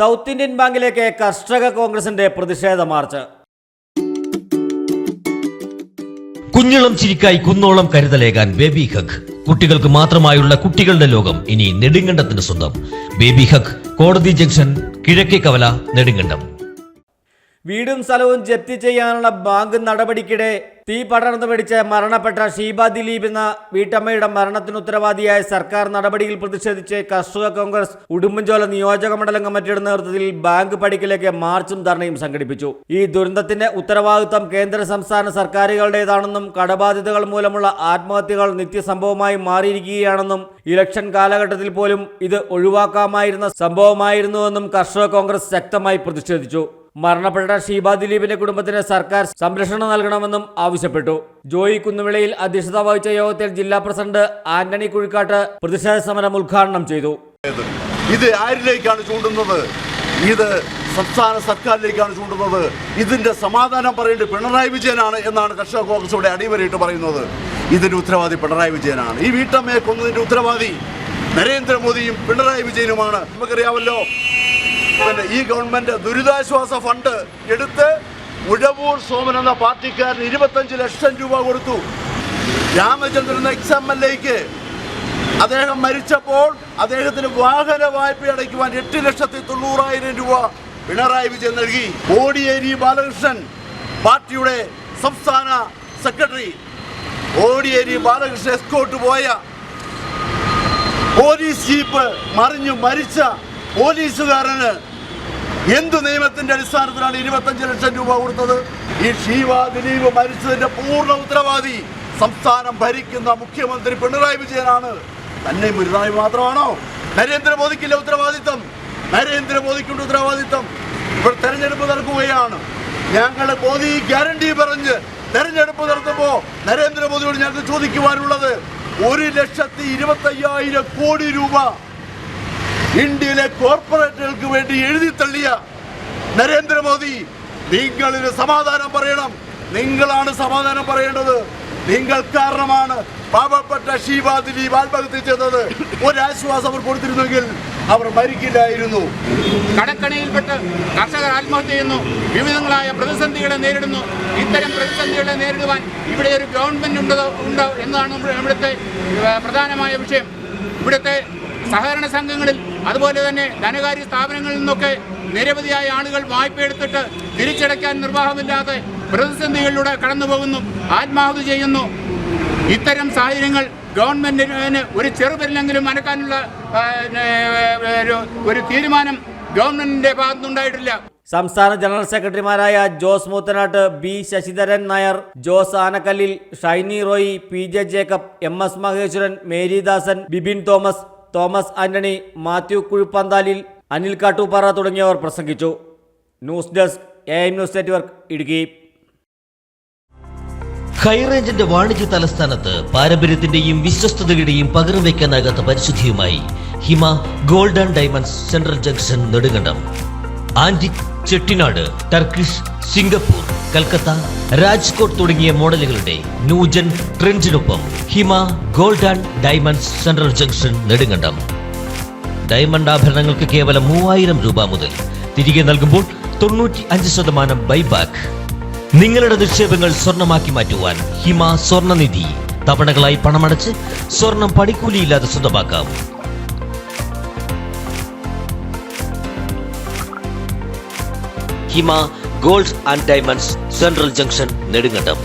South Indian ബാങ്കിലേക്ക് കർഷക കോൺഗ്രസിന്റെ പ്രതിഷേധ മാർച്ച്. കുഞ്ഞിളം ചിരിക്കായി കുന്നോളം കരുതലേകാൻ ബേബി ഹഗ്. കുട്ടികൾക്ക് മാത്രമായുള്ള കുട്ടികളുടെ ലോകം ഇനി നെടുങ്കണ്ടത്തിന് സ്വന്തം. ബേബി ഹഗ്, കോടതി ജംഗ്ഷൻ, കിഴക്കേ കവല, നെടുങ്കണ്ടം. വീടും സ്ഥലവും ജപ്തി ചെയ്യാനുള്ള ബാങ്ക് നടപടിക്കിടെ തീ പടർന്നു പിടിച്ച് മരണപ്പെട്ട ഷീബ ദിലീപ് എന്ന വീട്ടമ്മയുടെ മരണത്തിന് ഉത്തരവാദിയായ സർക്കാർ നടപടിയിൽ പ്രതിഷേധിച്ച് കർഷക കോൺഗ്രസ് ഉടുമ്പൻചോല നിയോജക മണ്ഡലം കമ്മിറ്റിയുടെ നേതൃത്വത്തിൽ ബാങ്ക് പടിക്കലേക്ക് മാർച്ചും ധർണയും സംഘടിപ്പിച്ചു. ഈ ദുരന്തത്തിന്റെ ഉത്തരവാദിത്വം കേന്ദ്ര സംസ്ഥാന സർക്കാരുകളുടേതാണെന്നും കടബാധ്യതകൾ മൂലമുള്ള ആത്മഹത്യകൾ നിത്യസംഭവമായി മാറിയിരിക്കുകയാണെന്നും ഇലക്ഷൻ കാലഘട്ടത്തിൽ പോലും ഇത് ഒഴിവാക്കാമായിരുന്ന സംഭവമായിരുന്നുവെന്നും കർഷക കോൺഗ്രസ് ശക്തമായി പ്രതിഷേധിച്ചു. മരണപ്പെട്ട ഷീബ ദിലീപിന്റെ കുടുംബത്തിന് സർക്കാർ സംരക്ഷണം നൽകണമെന്നും ആവശ്യപ്പെട്ടു. ജോയി കുന്നുവിളയിൽ അധ്യക്ഷത വഹിച്ച യോഗത്തിൽ ജില്ലാ പ്രസിഡന്റ് ആന്റണി കുഴിക്കാട്ട് പ്രതിഷേധ സമരം ഉദ്ഘാടനം ചെയ്തു. ഇത് ആരിലേക്കാണ് ചൂണ്ടുന്നത്? ഇത് സംസ്ഥാന സർക്കാരിലേക്കാണ് ചൂണ്ടുന്നത്. ഇതിന്റെ സമാധാനം പറയേണ്ടത് പിണറായി വിജയനാണ് എന്നാണ് കർഷക കോൺഗ്രസ് അടിവരയിട്ട് പറയുന്നത്. ഇതിന്റെ ഉത്തരവാദി പിണറായി വിജയനാണ്. ഈ വീട്ടമ്മയെ കൊന്നതിന്റെ ഉത്തരവാദി നരേന്ദ്രമോദിയും പിണറായി വിജയനുമാണ്. നമുക്കറിയാമല്ലോ, ഈ ഗവൺമെന്റ് ദുരിതാശ്വാസ ഫണ്ട് എടുത്ത് ഉഴവൂർ സോമൻ എന്ന പാർട്ടിക്കാരന് 25 ലക്ഷം രൂപ കൊടുത്തു. രാമചന്ദ്രൻ XMLAക്ക് അദ്ദേഹം മരിച്ചപ്പോൾ അദ്ദേഹത്തിന് വാഹന വായ്പ അടയ്ക്കുവാൻ 8,90,000 രൂപ പിണറായി വിജയൻ നൽകി. കോടിയേരി ബാലകൃഷ്ണൻ, പാർട്ടിയുടെ സംസ്ഥാന സെക്രട്ടറി, കോടിയേരി ബാലകൃഷ്ണൻ എസ്കോർട്ട് പോയ പോലീസ് ജീപ്പ് മറിഞ്ഞു മരിച്ച പോലീസുകാരന് എന്ത് നിയമത്തിന്റെ അടിസ്ഥാനത്തിലാണ് 25 ലക്ഷം രൂപ കൊടുത്തത്? ഈ ഷീബ ദിലീപ് മരിച്ചതിന്റെ പൂർണ്ണ ഉത്തരവാദി സംസ്ഥാനം ഭരിക്കുന്ന മുഖ്യമന്ത്രി പിണറായി വിജയനാണ്. തന്നെ പിണറായി മാത്രമാണോ? നരേന്ദ്രമോദിക്കില്ല ഉത്തരവാദിത്തം. നരേന്ദ്രമോദിക്കുണ്ട് ഉത്തരവാദിത്തം. ഇപ്പോൾ തെരഞ്ഞെടുപ്പ് നടക്കുകയാണ്. ഞങ്ങൾ മോദി ഗ്യാരണ്ടി പറഞ്ഞ് തെരഞ്ഞെടുപ്പ് നടത്തുമ്പോ നരേന്ദ്രമോദിയോട് ഞങ്ങൾക്ക് ചോദിക്കുവാനുള്ളത് 1,25,000 കോടി രൂപ ഇന്ത്യയിലെ കോർപ്പറേറ്റുകൾക്ക് വേണ്ടി എഴുതി തള്ളിയ നരേന്ദ്രമോദി, നിങ്ങളിന് സമാധാനം പറയണം. നിങ്ങളാണ് സമാധാനം പറയേണ്ടത്. നിങ്ങൾ കാരണമാണ് പാവപ്പെട്ട ഷീബ ദിലീപ് ആത്മഹത്യ ചെയ്തത്. ഒരാശ്വാസം അവർ കൊടുത്തിരുന്നെങ്കിൽ അവർ മരിക്കില്ലായിരുന്നു. കടക്കണിയിൽപ്പെട്ട് കർഷകർ ആത്മഹത്യ ചെയ്യുന്നു, വിവിധങ്ങളായ പ്രതിസന്ധികളെ നേരിടുന്നു. ഇത്തരം പ്രതിസന്ധികളെ നേരിടുവാൻ ഇവിടെ ഒരു ഗവൺമെന്റ് ഉണ്ടോ എന്നതാണ് ഇവിടുത്തെ പ്രധാനമായ വിഷയം. ഇവിടുത്തെ സഹകരണ സംഘങ്ങളിൽ അതുപോലെ തന്നെ ധനകാര്യ സ്ഥാപനങ്ങളിൽ നിന്നൊക്കെ നിരവധിയായ ആളുകൾ വായ്പ എടുത്തിട്ട് തിരിച്ചടയ്ക്കാൻ നിർവാഹമില്ലാതെ പ്രതിസന്ധികളിലൂടെ കടന്നുപോകുന്നു, ആത്മാഹുതി ചെയ്യുന്നു. ഇത്തരം സാഹചര്യങ്ങൾ ഗവൺമെന്റിന് ഒരു ചെറുപരിലെങ്കിലും അനക്കാനുള്ള ഒരു തീരുമാനം ഗവൺമെന്റിന്റെ ഭാഗത്തുനിന്നുണ്ടായിട്ടില്ല. സംസ്ഥാന ജനറൽ സെക്രട്ടറിമാരായ Jose Moothanatt, B Sasidharan Nair, Jose Anakkallil, Shiny Roy, PJ Jacob, MS Maheswaran, Marydasan, Bibin Thomas, Thomas Antony, Mathew Kuzhuppanthalil, Anil Kattupara തുടങ്ങിയവർ പ്രസംഗിച്ചു. News desk AM news network, Idukki. ഹൈറേഞ്ചിന്റെ വാണിജ്യ തലസ്ഥാനത്ത് പാരമ്പര്യത്തിന്റെയും വിശ്വസ്തതയുടെയും പകരം വയ്ക്കാനാകാത്ത പരിശുദ്ധിയുമായി Hima gold and diamonds, central junction, Nedumkandam. Antique, Chettinad, Turkish, Singapore, Calcutta, Rajkot തുടങ്ങിയ മോഡലുകളുടെ ന്യൂജൻ ട്രെൻഡിനൊപ്പം Hima gold and diamonds, central junction, Nedumkandam. Diamond ആഭരണങ്ങൾക്ക് കേവലം 3000 രൂപ മുതൽ. തിരികെ നൽകുമ്പോൾ 95% ബൈബാക്ക്. നിങ്ങളുടെ നിക്ഷേപങ്ങൾ സ്വർണമാക്കി മാറ്റുവാൻ ഹിമ സ്വർണനിധി. തവണകളായി പണമടച്ച് സ്വർണം പണിക്കൂലിയില്ലാതെ സ്വന്തമാക്കാം. Hima gold and diamonds, central junction, Nedumkandam.